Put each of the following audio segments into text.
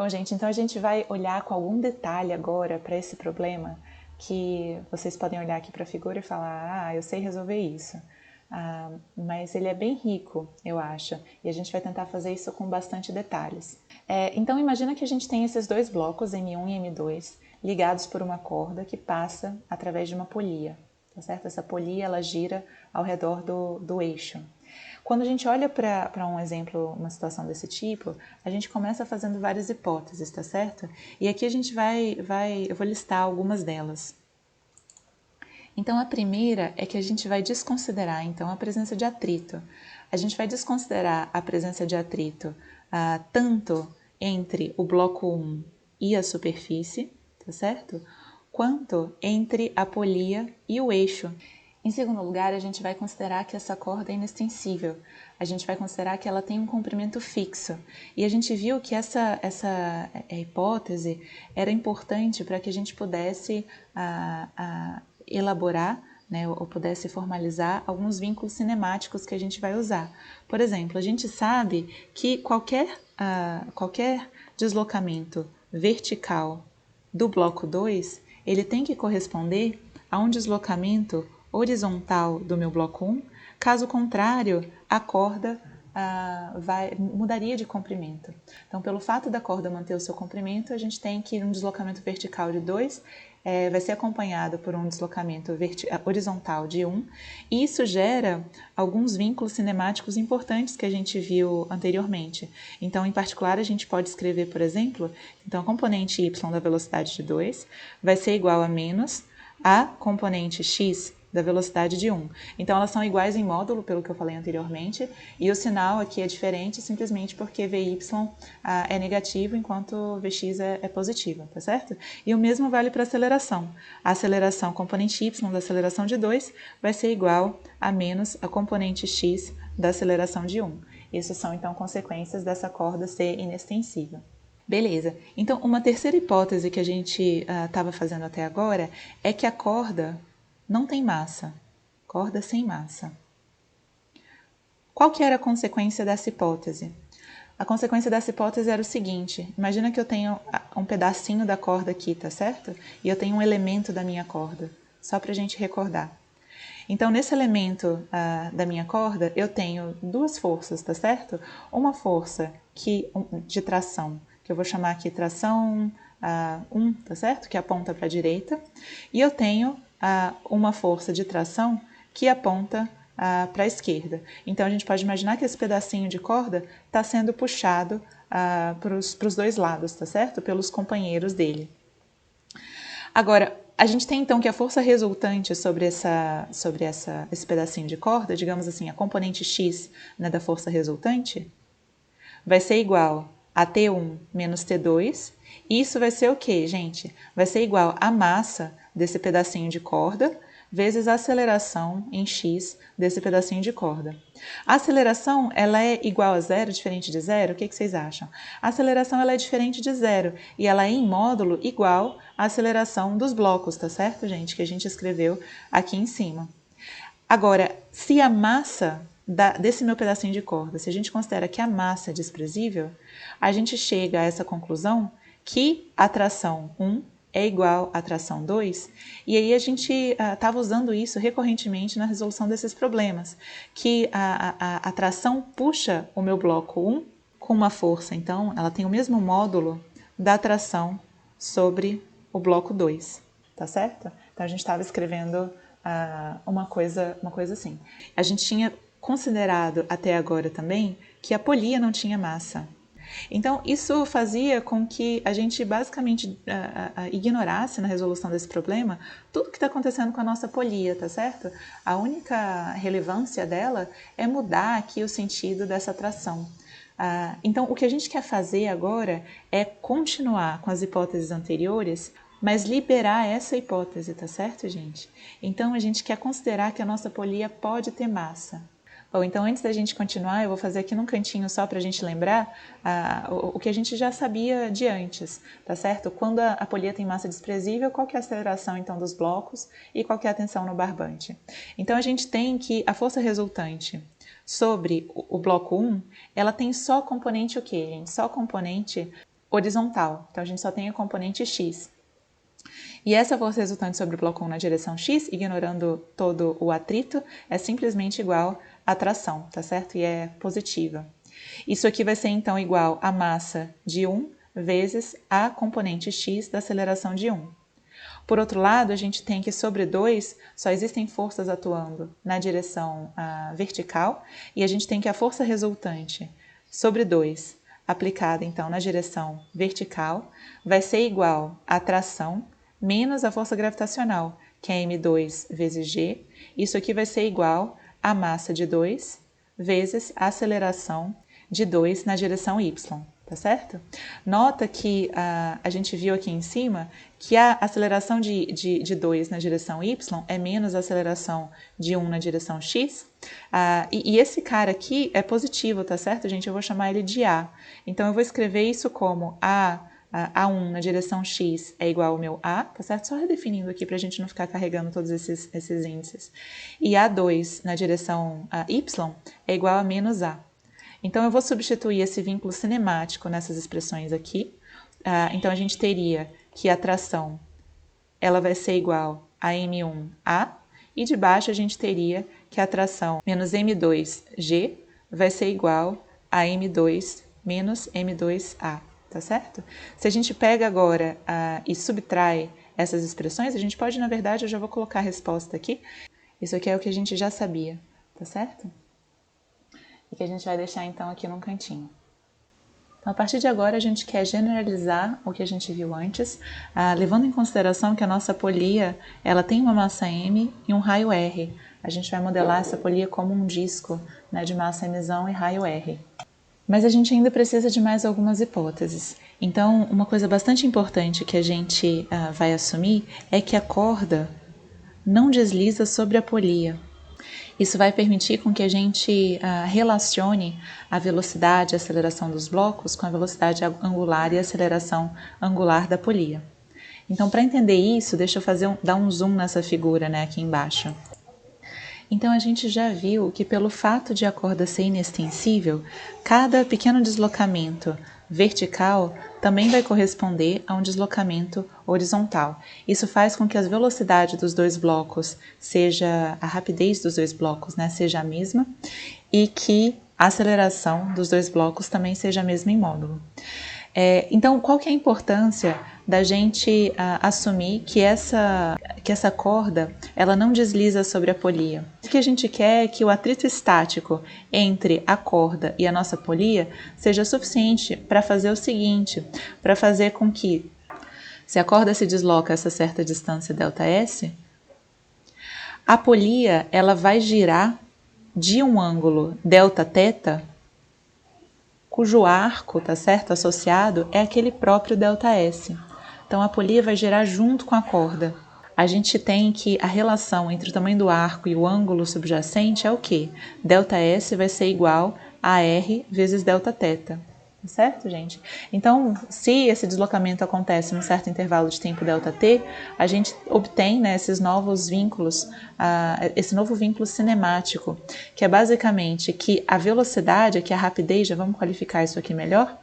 Bom, gente, então a gente vai olhar com algum detalhe agora para esse problema, que vocês podem olhar aqui para a figura e falar, eu sei resolver isso. Mas ele é bem rico, eu acho, e a gente vai tentar fazer isso com bastante detalhes. Então imagina que a gente tem esses dois blocos, M1 e M2, ligados por uma corda que passa através de uma polia, tá certo? Essa polia, ela gira ao redor do eixo. Quando a gente olha para um exemplo, uma situação desse tipo, a gente começa fazendo várias hipóteses, tá certo? E aqui a gente eu vou listar algumas delas. Então, a primeira é que a gente vai desconsiderar, então, a presença de atrito. A gente vai desconsiderar a presença de atrito tanto entre o bloco 1 e a superfície, tá certo? Quanto entre a polia e o eixo. Em segundo lugar, a gente vai considerar que essa corda é inextensível. A gente vai considerar que ela tem um comprimento fixo. E a gente viu que essa hipótese era importante para que a gente pudesse elaborar, né, ou pudesse formalizar alguns vínculos cinemáticos que a gente vai usar. Por exemplo, a gente sabe que qualquer deslocamento vertical do bloco 2, ele tem que corresponder a um deslocamento horizontal do meu bloco 1, caso contrário, a corda mudaria de comprimento. Então, pelo fato da corda manter o seu comprimento, a gente tem que um deslocamento vertical de 2 vai ser acompanhado por um deslocamento horizontal de 1, e isso gera alguns vínculos cinemáticos importantes que a gente viu anteriormente. Então, em particular, a gente pode escrever, por exemplo, então a componente y da velocidade de 2 vai ser igual a menos a componente x da velocidade de 1. Então, elas são iguais em módulo, pelo que eu falei anteriormente, e o sinal aqui é diferente simplesmente porque Vy é negativo, enquanto Vx é positivo, tá certo? E o mesmo vale para a aceleração. A aceleração componente y da aceleração de 2 vai ser igual a menos a componente x da aceleração de 1. Isso são, então, consequências dessa corda ser inextensível. Beleza, então uma terceira hipótese que a gente estava fazendo até agora é que a corda não tem massa, corda sem massa. Qual que era a consequência dessa hipótese? A consequência dessa hipótese era o seguinte, imagina que eu tenho um pedacinho da corda aqui, tá certo? E eu tenho um elemento da minha corda, só para a gente recordar. Então, nesse elemento da minha corda, eu tenho duas forças, tá certo? Uma força de tração, que eu vou chamar aqui tração 1, tá certo? Que aponta para a direita. E eu tenho uma força de tração que aponta para a esquerda. Então, a gente pode imaginar que esse pedacinho de corda está sendo puxado para os dois lados, tá certo? Pelos companheiros dele. Agora, a gente tem então que a força resultante sobre esse pedacinho de corda, digamos assim, a componente x, né, da força resultante, vai ser igual a T1 menos T2. E isso vai ser o quê, gente? Vai ser igual a massa desse pedacinho de corda vezes a aceleração em x desse pedacinho de corda. A aceleração, ela é igual a zero, diferente de zero? O que vocês acham? A aceleração, ela é diferente de zero e ela é em módulo igual à aceleração dos blocos, tá certo, gente? Que a gente escreveu aqui em cima. Agora, se a massa desse meu pedacinho de corda, se a gente considera que a massa é desprezível, a gente chega a essa conclusão que a tração 1 é igual à tração 2, e aí a gente estava usando isso recorrentemente na resolução desses problemas, que a tração puxa o meu bloco 1 com uma força, então ela tem o mesmo módulo da tração sobre o bloco 2, tá certo? Então a gente estava escrevendo uma coisa assim. A gente tinha considerado até agora também que a polia não tinha massa. Então, isso fazia com que a gente basicamente ignorasse na resolução desse problema tudo que está acontecendo com a nossa polia, tá certo? A única relevância dela é mudar aqui o sentido dessa atração. Então, o que a gente quer fazer agora é continuar com as hipóteses anteriores, mas liberar essa hipótese, tá certo, gente? Então, a gente quer considerar que a nossa polia pode ter massa. Bom, então antes da gente continuar, eu vou fazer aqui num cantinho só para a gente lembrar o que a gente já sabia de antes, tá certo? Quando a polia tem massa desprezível, qual que é a aceleração então dos blocos e qual que é a tensão no barbante? Então a gente tem que a força resultante sobre o bloco 1, ela tem só componente o quê, gente? Só componente horizontal. Então, a gente só tem a componente x. E essa força resultante sobre o bloco 1 na direção x, ignorando todo o atrito, é simplesmente igual à tração, tá certo? E é positiva. Isso aqui vai ser, então, igual à massa de 1 vezes a componente x da aceleração de 1. Por outro lado, a gente tem que sobre 2 só existem forças atuando na direção vertical e a gente tem que a força resultante sobre 2 aplicada então na direção vertical vai ser igual à tração menos a força gravitacional, que é m2 vezes g. Isso aqui vai ser igual à massa de 2 vezes a aceleração de 2 na direção y. Tá certo? Nota que a gente viu aqui em cima que a aceleração de 2 na direção y é menos a aceleração de 1 na direção x. E esse cara aqui é positivo, tá certo, gente? Eu vou chamar ele de A. Então, eu vou escrever isso como A1 na direção x é igual ao meu A, tá certo? Só redefinindo aqui para a gente não ficar carregando todos esses índices. E A2 na direção y é igual a menos A. Então, eu vou substituir esse vínculo cinemático nessas expressões aqui. Então, a gente teria que a tração ela vai ser igual a M1A, e de baixo a gente teria que a tração menos M2G vai ser igual a M2 menos M2A, tá certo? Se a gente pega agora e subtrai essas expressões, a gente pode, na verdade, eu já vou colocar a resposta aqui. Isso aqui é o que a gente já sabia, tá certo? E que a gente vai deixar então aqui num cantinho. Então, a partir de agora, a gente quer generalizar o que a gente viu antes, levando em consideração que a nossa polia ela tem uma massa M e um raio R. A gente vai modelar essa polia como um disco, né, de massa Mzão e raio R. Mas a gente ainda precisa de mais algumas hipóteses. Então, uma coisa bastante importante que a gente vai assumir é que a corda não desliza sobre a polia. Isso vai permitir com que a gente relacione a velocidade e a aceleração dos blocos com a velocidade angular e a aceleração angular da polia. Então, para entender isso, deixa eu dar um zoom nessa figura, né, aqui embaixo. Então, a gente já viu que pelo fato de a corda ser inextensível, cada pequeno deslocamento vertical também vai corresponder a um deslocamento horizontal. Isso faz com que a velocidade dos dois blocos a rapidez dos dois blocos, né, seja a mesma e que a aceleração dos dois blocos também seja a mesma em módulo. Então, qual que é a importância da gente assumir que essa corda ela não desliza sobre a polia? O que a gente quer é que o atrito estático entre a corda e a nossa polia seja suficiente para fazer o seguinte, para fazer com que, se a corda se desloca a essa certa distância ΔS, a polia ela vai girar de um ângulo Δθ, cujo arco, tá certo, associado é aquele próprio ΔS. Então, a polia vai girar junto com a corda. A gente tem que a relação entre o tamanho do arco e o ângulo subjacente é o quê? ΔS vai ser igual a R vezes Δθ. Tá certo, gente? Então, se esse deslocamento acontece num certo intervalo de tempo ΔT, a gente obtém, né, esses novos vínculos, esse novo vínculo cinemático, que é basicamente que a velocidade, que a rapidez, já vamos qualificar isso aqui melhor,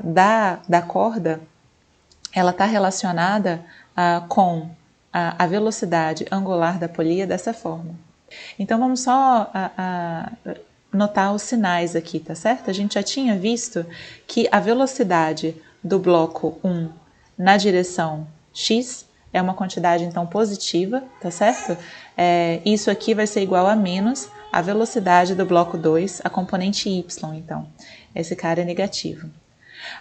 da corda, ela está relacionada com a velocidade angular da polia dessa forma. Então, vamos só notar os sinais aqui, tá certo? A gente já tinha visto que a velocidade do bloco 1 na direção x é uma quantidade, então, positiva, tá certo? Isso aqui vai ser igual a menos a velocidade do bloco 2, a componente y, então. Esse cara é negativo.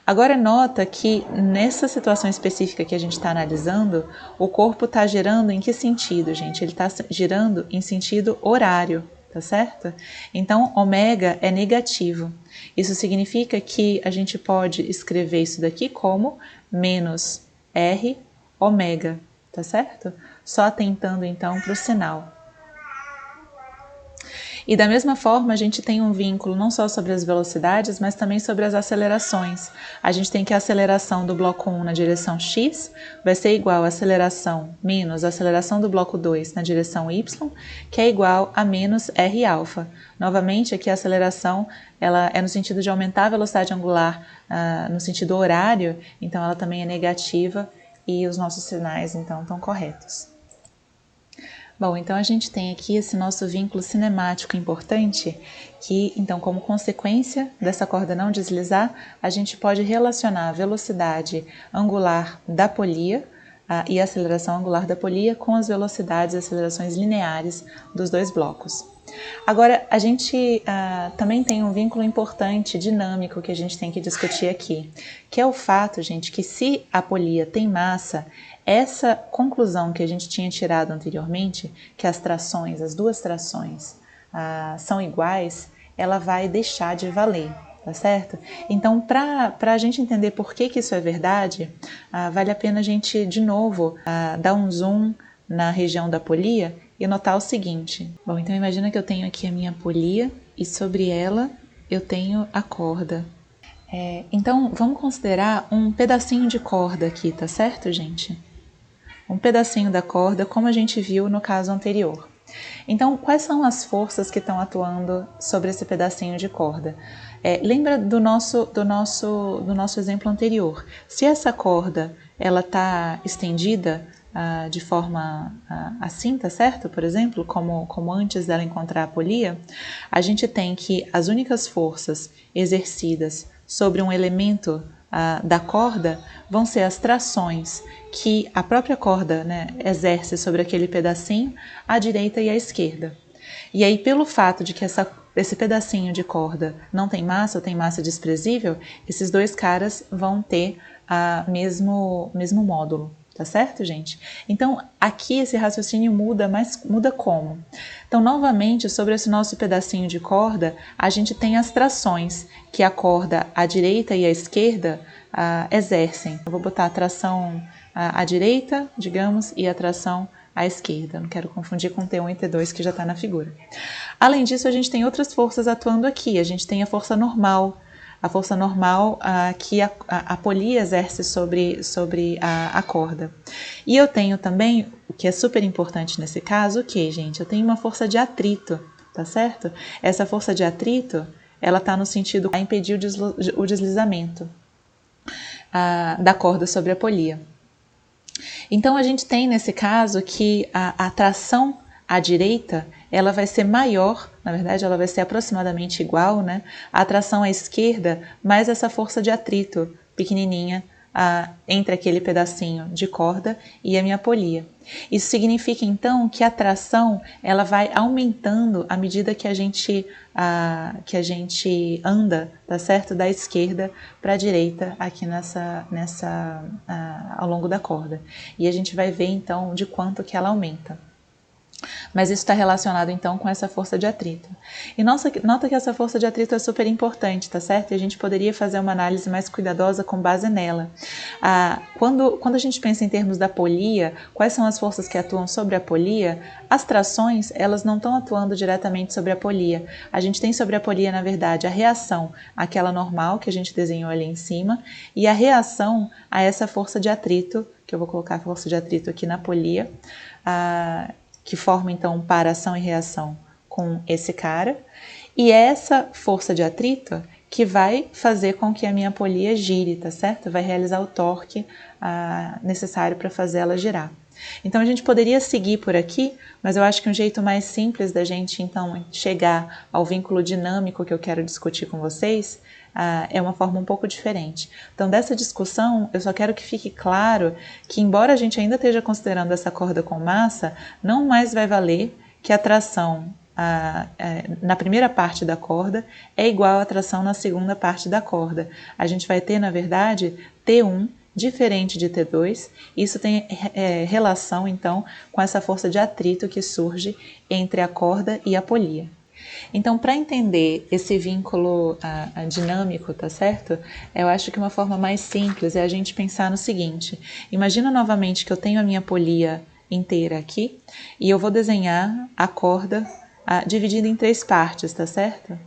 Agora, nota que nessa situação específica que a gente está analisando, o corpo está girando em que sentido, gente? Ele está girando em sentido horário, tá certo? Então, ômega é negativo. Isso significa que a gente pode escrever isso daqui como menos R ômega, tá certo? Só atentando, então, para o sinal. E da mesma forma, a gente tem um vínculo não só sobre as velocidades, mas também sobre as acelerações. A gente tem que a aceleração do bloco 1 na direção x vai ser igual a aceleração menos a aceleração do bloco 2 na direção y, que é igual a menos r-alfa. Novamente, aqui a aceleração ela é no sentido de aumentar a velocidade angular no sentido horário, então ela também é negativa e os nossos sinais então estão corretos. Bom, então a gente tem aqui esse nosso vínculo cinemático importante que, então, como consequência dessa corda não deslizar, a gente pode relacionar a velocidade angular da polia e a aceleração angular da polia com as velocidades e acelerações lineares dos dois blocos. Agora, a gente também tem um vínculo importante, dinâmico, que a gente tem que discutir aqui, que é o fato, gente, que se a polia tem massa, essa conclusão que a gente tinha tirado anteriormente, que as trações, as duas trações são iguais, ela vai deixar de valer, tá certo? Então, para a gente entender por que isso é verdade, vale a pena a gente, de novo, dar um zoom na região da polia e notar o seguinte. Bom, então imagina que eu tenho aqui a minha polia e sobre ela eu tenho a corda. Então, vamos considerar um pedacinho de corda aqui, tá certo, gente? Um pedacinho da corda, como a gente viu no caso anterior. Então, quais são as forças que estão atuando sobre esse pedacinho de corda? Lembra do nosso exemplo anterior. Se essa corda ela está estendida de forma assim, tá certo? Por exemplo, como antes dela encontrar a polia, a gente tem que as únicas forças exercidas sobre um elemento da corda vão ser as trações que a própria corda, né, exerce sobre aquele pedacinho, à direita e à esquerda. E aí, pelo fato de que esse pedacinho de corda não tem massa ou tem massa desprezível, esses dois caras vão ter mesmo módulo. Tá certo, gente? Então, aqui esse raciocínio muda, mas muda como? Então, novamente, sobre esse nosso pedacinho de corda, a gente tem as trações que a corda à direita e à esquerda exercem. Eu vou botar a tração à direita, digamos, e a tração à esquerda. Não quero confundir com T1 e T2 que já está na figura. Além disso, a gente tem outras forças atuando aqui. A gente tem a força normal, que a polia exerce sobre a corda. E eu tenho também, o que é super importante nesse caso, o que, gente? Eu tenho uma força de atrito, tá certo? Essa força de atrito, ela está no sentido a impedir o deslizamento da corda sobre a polia. Então, a gente tem nesse caso que a tração à direita, ela vai ser maior, na verdade ela vai ser aproximadamente igual, né? A tração à esquerda, mais essa força de atrito pequenininha entre aquele pedacinho de corda e a minha polia. Isso significa então que a tração ela vai aumentando à medida que a gente anda, tá certo? Da esquerda para a direita aqui ao longo da corda. E a gente vai ver então de quanto que ela aumenta. Mas isso está relacionado então com essa força de atrito. E nota que essa força de atrito é super importante, tá certo? E a gente poderia fazer uma análise mais cuidadosa com base nela. Quando a gente pensa em termos da polia, quais são as forças que atuam sobre a polia? As trações, elas não estão atuando diretamente sobre a polia. A gente tem sobre a polia, na verdade, a reação àquela normal que a gente desenhou ali em cima e a reação a essa força de atrito, que eu vou colocar a força de atrito aqui na polia, que forma então paração e reação com esse cara, e essa força de atrito que vai fazer com que a minha polia gire, tá certo? Vai realizar o torque necessário para fazer ela girar. Então a gente poderia seguir por aqui, mas eu acho que um jeito mais simples da gente então chegar ao vínculo dinâmico que eu quero discutir com vocês é uma forma um pouco diferente. Então dessa discussão eu só quero que fique claro que embora a gente ainda esteja considerando essa corda com massa, não mais vai valer que a tração na primeira parte da corda é igual à tração na segunda parte da corda. A gente vai ter, na verdade, T1 diferente de T2, isso tem relação então com essa força de atrito que surge entre a corda e a polia. Então, para entender esse vínculo dinâmico, tá certo? Eu acho que uma forma mais simples é a gente pensar no seguinte: imagina novamente que eu tenho a minha polia inteira aqui e eu vou desenhar a corda dividido em 3 partes, tá certo?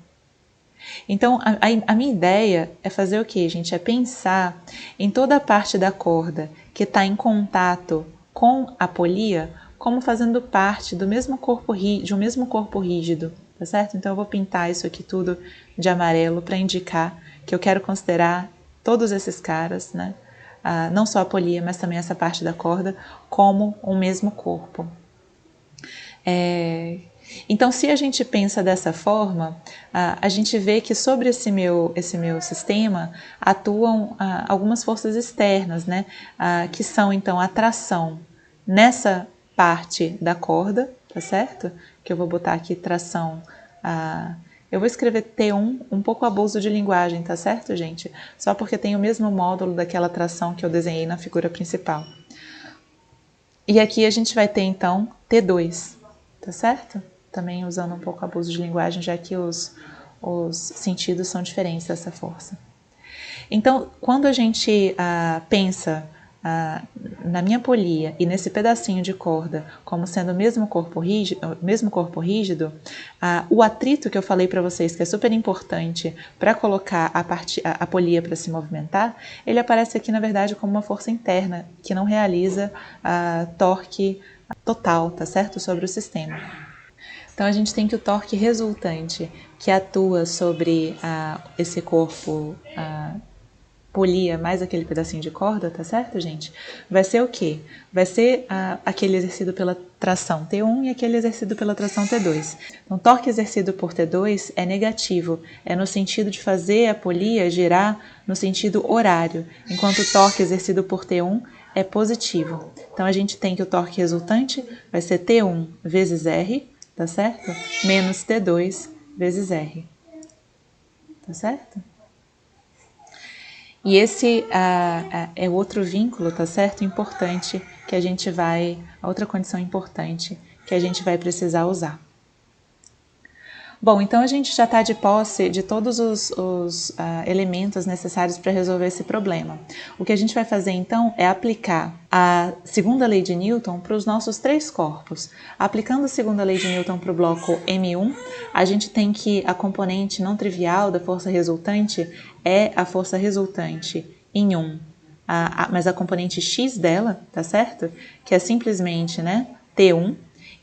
Então, a minha ideia é fazer o quê, gente? É pensar em toda a parte da corda que está em contato com a polia como fazendo parte do mesmo corpo, de um mesmo corpo rígido, tá certo? Então, eu vou pintar isso aqui tudo de amarelo para indicar que eu quero considerar todos esses caras, né? Não só a polia, mas também essa parte da corda, como um mesmo corpo. Então, se a gente pensa dessa forma, a gente vê que sobre esse meu sistema atuam algumas forças externas, né? Que são, então, a tração nessa parte da corda, tá certo? Que eu vou botar aqui tração... eu vou escrever T1, um pouco abuso de linguagem, tá certo, gente? Só porque tem o mesmo módulo daquela tração que eu desenhei na figura principal. E aqui a gente vai ter, então, T2, tá certo? Também usando um pouco abuso de linguagem, já que os sentidos são diferentes dessa força. Então, quando a gente pensa na minha polia e nesse pedacinho de corda como sendo o mesmo corpo rígido, o atrito que eu falei para vocês, que é super importante para colocar a polia para se movimentar, ele aparece aqui, na verdade, como uma força interna, que não realiza torque total, tá certo? Sobre o sistema. Então, a gente tem que o torque resultante, que atua sobre esse corpo polia mais aquele pedacinho de corda, tá certo, gente? Vai ser o quê? Vai ser aquele exercido pela tração T1 e aquele exercido pela tração T2. Então, torque exercido por T2 é negativo, é no sentido de fazer a polia girar no sentido horário, enquanto o torque exercido por T1 é positivo. Então, a gente tem que o torque resultante vai ser T1 vezes R, tá certo? Menos T2 vezes R, tá certo? E esse é outro vínculo, tá certo? Importante que a gente vai... outra condição importante que a gente vai precisar usar. Bom, então a gente já está de posse de todos os elementos necessários para resolver esse problema. O que a gente vai fazer então é aplicar a segunda lei de Newton para os nossos 3 corpos. Aplicando a segunda lei de Newton para o bloco M1, a gente tem que a componente não trivial da força resultante é a força resultante em 1, mas a componente x dela, tá certo? Que é simplesmente, né, T1.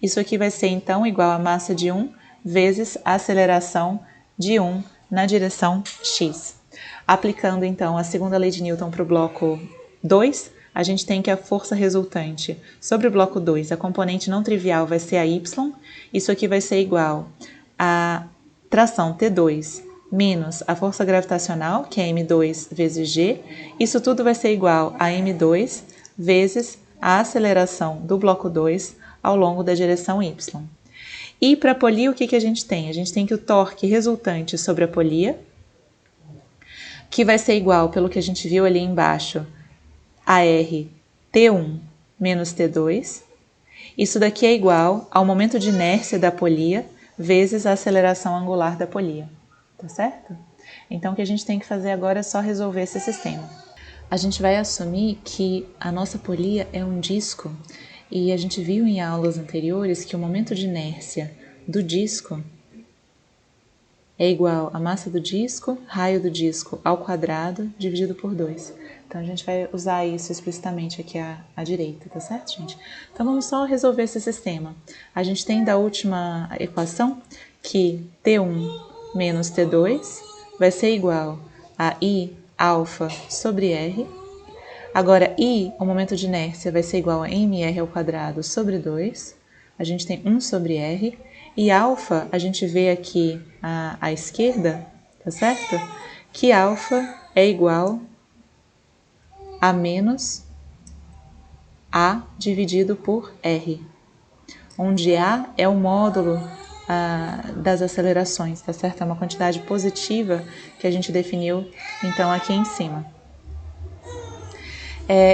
Isso aqui vai ser então igual a massa de 1 vezes a aceleração de 1 na direção x. Aplicando então a segunda lei de Newton para o bloco 2, a gente tem que a força resultante sobre o bloco 2, a componente não trivial vai ser a y, isso aqui vai ser igual a tração T2 menos a força gravitacional, que é m2 vezes g, isso tudo vai ser igual a m2 vezes a aceleração do bloco 2 ao longo da direção y. E para a polia, o que a gente tem? A gente tem que o torque resultante sobre a polia, que vai ser igual, pelo que a gente viu ali embaixo, a R T1 menos T2. Isso daqui é igual ao momento de inércia da polia vezes a aceleração angular da polia, tá certo? Então, o que a gente tem que fazer agora é só resolver esse sistema. A gente vai assumir que a nossa polia é um disco. E a gente viu em aulas anteriores que o momento de inércia do disco é igual a massa do disco, raio do disco ao quadrado, dividido por 2. Então, a gente vai usar isso explicitamente aqui à direita, tá certo, gente? Então, vamos só resolver esse sistema. A gente tem da última equação que T1 menos T2 vai ser igual a I alfa sobre R. Agora, I, o momento de inércia, vai ser igual a mr ao quadrado sobre 2. A gente tem 1 sobre R. E alfa, a gente vê aqui à esquerda, tá certo? Que alfa é igual a menos A dividido por R. Onde A é o módulo das acelerações, tá certo? É uma quantidade positiva que a gente definiu, então, aqui em cima.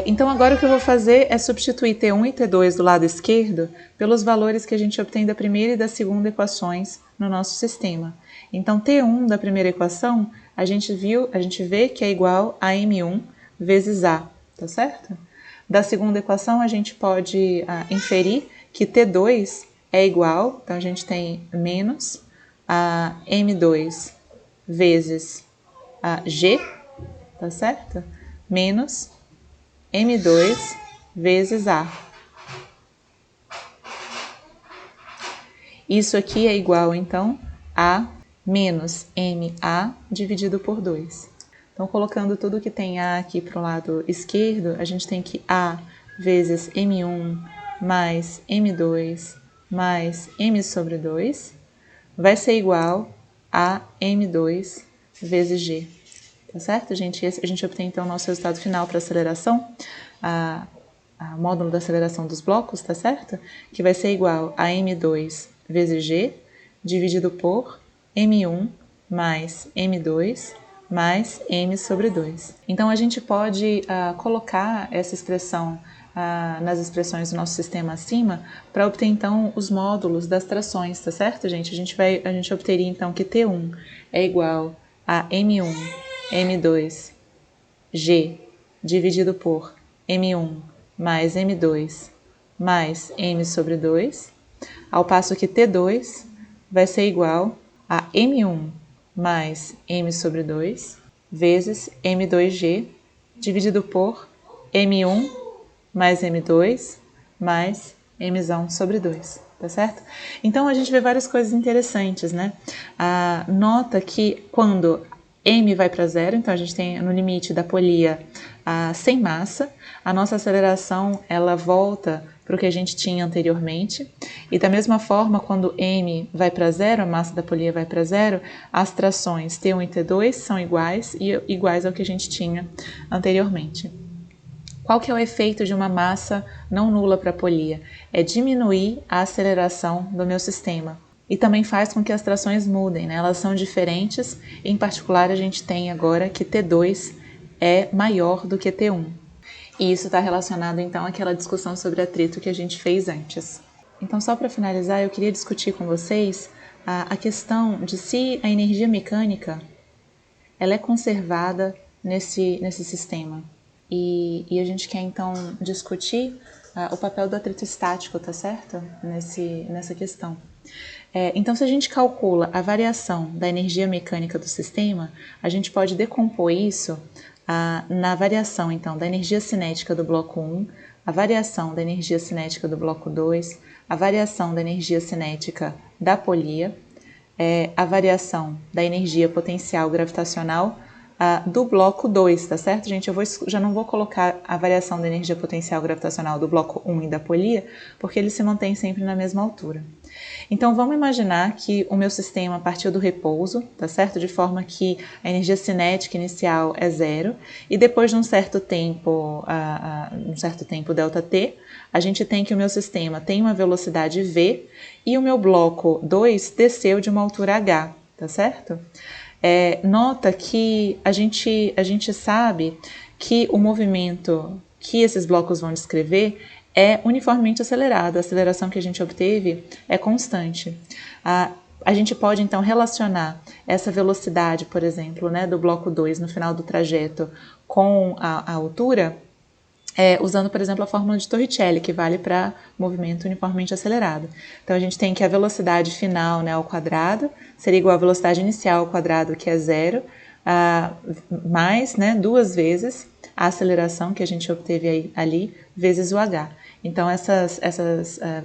Então, agora o que eu vou fazer é substituir T1 e T2 do lado esquerdo pelos valores que a gente obtém da primeira e da segunda equações no nosso sistema. Então, T1 da primeira equação, a gente vê que é igual a M1 vezes A, tá certo? Da segunda equação, a gente pode inferir que T2 é igual, então a gente tem menos a M2 vezes a G, tá certo? Menos M2 vezes A. Isso aqui é igual, então, a menos MA dividido por 2. Então, colocando tudo que tem A aqui para o lado esquerdo, a gente tem que A vezes M1 mais M2 mais M sobre 2 vai ser igual a M2 vezes G. Tá certo, gente? A gente obtém, então, o nosso resultado final para aceleração, a módulo da aceleração dos blocos, tá certo? Que vai ser igual a M2 vezes G, dividido por M1 mais M2 mais M sobre 2. Então, a gente pode colocar essa expressão nas expressões do nosso sistema acima para obter, então, os módulos das trações, tá certo, gente? A gente obteria, então, que T1 é igual a M1, M2, G, dividido por M1 mais M2 mais M sobre 2, ao passo que T2 vai ser igual a M1 mais M sobre 2 vezes M2G dividido por M1 mais M2 mais M sobre 2, tá certo? Então, a gente vê várias coisas interessantes, né? Nota que quando M vai para zero, então a gente tem no limite da polia sem massa, a nossa aceleração ela volta para o que a gente tinha anteriormente, e da mesma forma, quando M vai para zero, a massa da polia vai para zero, as trações T1 e T2 são iguais e iguais ao que a gente tinha anteriormente. Qual que é o efeito de uma massa não nula para a polia? É diminuir a aceleração do meu sistema. E também faz com que as trações mudem, né? Elas são diferentes, em particular a gente tem agora que T2 é maior do que T1. E isso está relacionado então àquela discussão sobre atrito que a gente fez antes. Então, só para finalizar, eu queria discutir com vocês a questão de se a energia mecânica ela é conservada nesse sistema. E a gente quer então discutir o papel do atrito estático, tá certo? Nessa questão. Então, se a gente calcula a variação da energia mecânica do sistema, a gente pode decompor isso na variação então da energia cinética do bloco 1, a variação da energia cinética do bloco 2, a variação da energia cinética da polia, a variação da energia potencial gravitacional do bloco 2, tá certo, gente? Já não vou colocar a variação da energia potencial gravitacional do bloco 1 e da polia, porque eles se mantêm sempre na mesma altura. Então, vamos imaginar que o meu sistema partiu do repouso, tá certo? De forma que a energia cinética inicial é zero, e depois de um certo tempo ΔT, a gente tem que o meu sistema tem uma velocidade v e o meu bloco 2 desceu de uma altura h, tá certo? Nota que a gente sabe que o movimento que esses blocos vão descrever é uniformemente acelerado, a aceleração que a gente obteve é constante. A gente pode então relacionar essa velocidade, por exemplo, né, do bloco 2 no final do trajeto com a altura, usando, por exemplo, a fórmula de Torricelli, que vale para movimento uniformemente acelerado. Então, a gente tem que a velocidade final, né, ao quadrado seria igual à velocidade inicial ao quadrado, que é zero, mais, né, duas vezes a aceleração que a gente obteve ali, vezes o h. Então, essas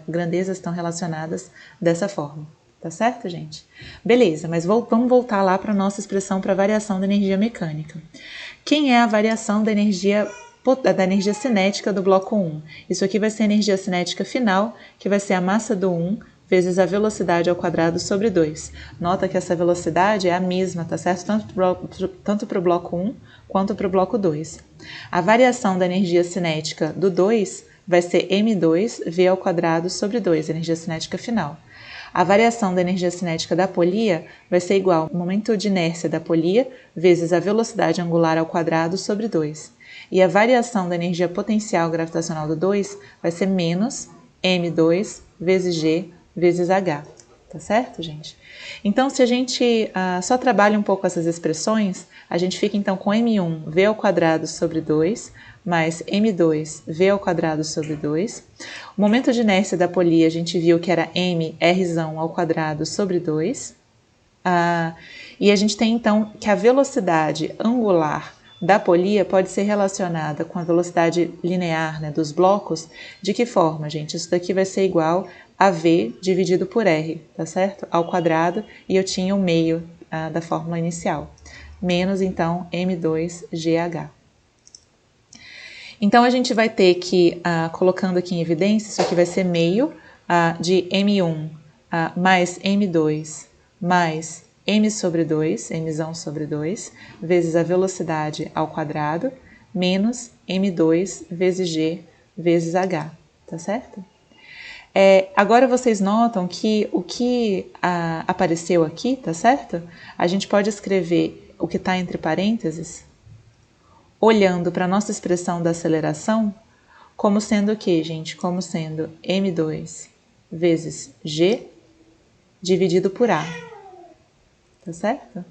grandezas estão relacionadas dessa forma. Tá certo, gente? Beleza, mas vamos voltar lá para a nossa expressão para variação da energia mecânica. Quem é a variação da energia cinética do bloco 1? Isso aqui vai ser a energia cinética final, que vai ser a massa do 1 vezes a velocidade ao quadrado sobre 2. Nota que essa velocidade é a mesma, tá certo? Tanto para o bloco 1 quanto para o bloco 2. A variação da energia cinética do 2 vai ser m2v ao quadrado sobre 2, energia cinética final. A variação da energia cinética da polia vai ser igual ao momento de inércia da polia vezes a velocidade angular ao quadrado sobre 2. E a variação da energia potencial gravitacional do 2 vai ser menos m2 vezes g vezes h. Tá certo, gente? Então, se a gente só trabalha um pouco essas expressões, A gente fica então com m1 v ao quadrado sobre 2, mais m2 v ao quadrado sobre 2. O momento de inércia da polia a gente viu que era m r ao quadrado sobre 2. E a gente tem então que a velocidade angular da polia pode ser relacionada com a velocidade linear, né, dos blocos. De que forma, gente? Isso daqui vai ser igual a v dividido por r, tá certo? Ao quadrado, e eu tinha o meio da fórmula inicial. Menos, então, m2gh. Então, a gente vai ter que, colocando aqui em evidência, isso aqui vai ser meio de m1 mais m2 mais m sobre 2, mzão sobre 2, vezes a velocidade ao quadrado, menos m2 vezes g vezes h, tá certo? Agora vocês notam que o que apareceu aqui, tá certo? A gente pode escrever o que está entre parênteses, olhando para a nossa expressão da aceleração, como sendo o que, gente? Como sendo m2 vezes g dividido por a. Tá certo?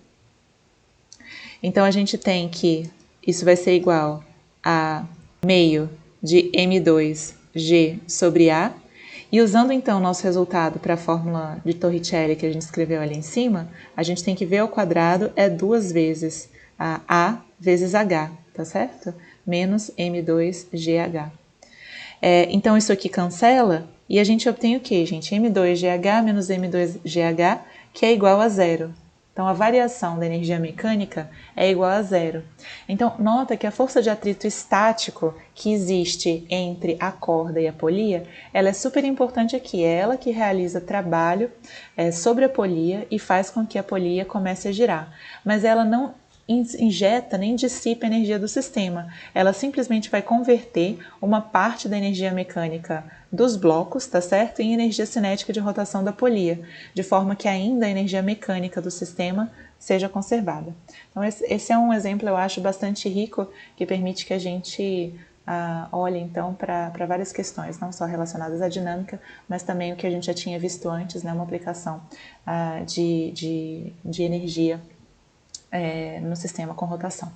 Então, a gente tem que isso vai ser igual a meio de m2g sobre a. E usando, então, o nosso resultado para a fórmula de Torricelli que a gente escreveu ali em cima, a gente tem que v ao quadrado é 2 vezes a vezes h, tá certo? Menos m2gh. Então, isso aqui cancela e a gente obtém o quê, gente? m2gh menos m2gh, que é igual a zero. Então, a variação da energia mecânica é igual a zero. Então, nota que a força de atrito estático que existe entre a corda e a polia, ela é super importante aqui. É ela que realiza trabalho sobre a polia e faz com que a polia comece a girar. Mas ela não injeta nem dissipa a energia do sistema. Ela simplesmente vai converter uma parte da energia mecânica dos blocos, tá certo? Em energia cinética de rotação da polia, de forma que ainda a energia mecânica do sistema seja conservada. Então, esse é um exemplo, eu acho, bastante rico, que permite que a gente olhe, então, para várias questões, não só relacionadas à dinâmica, mas também o que a gente já tinha visto antes, né, uma aplicação de energia no sistema com rotação.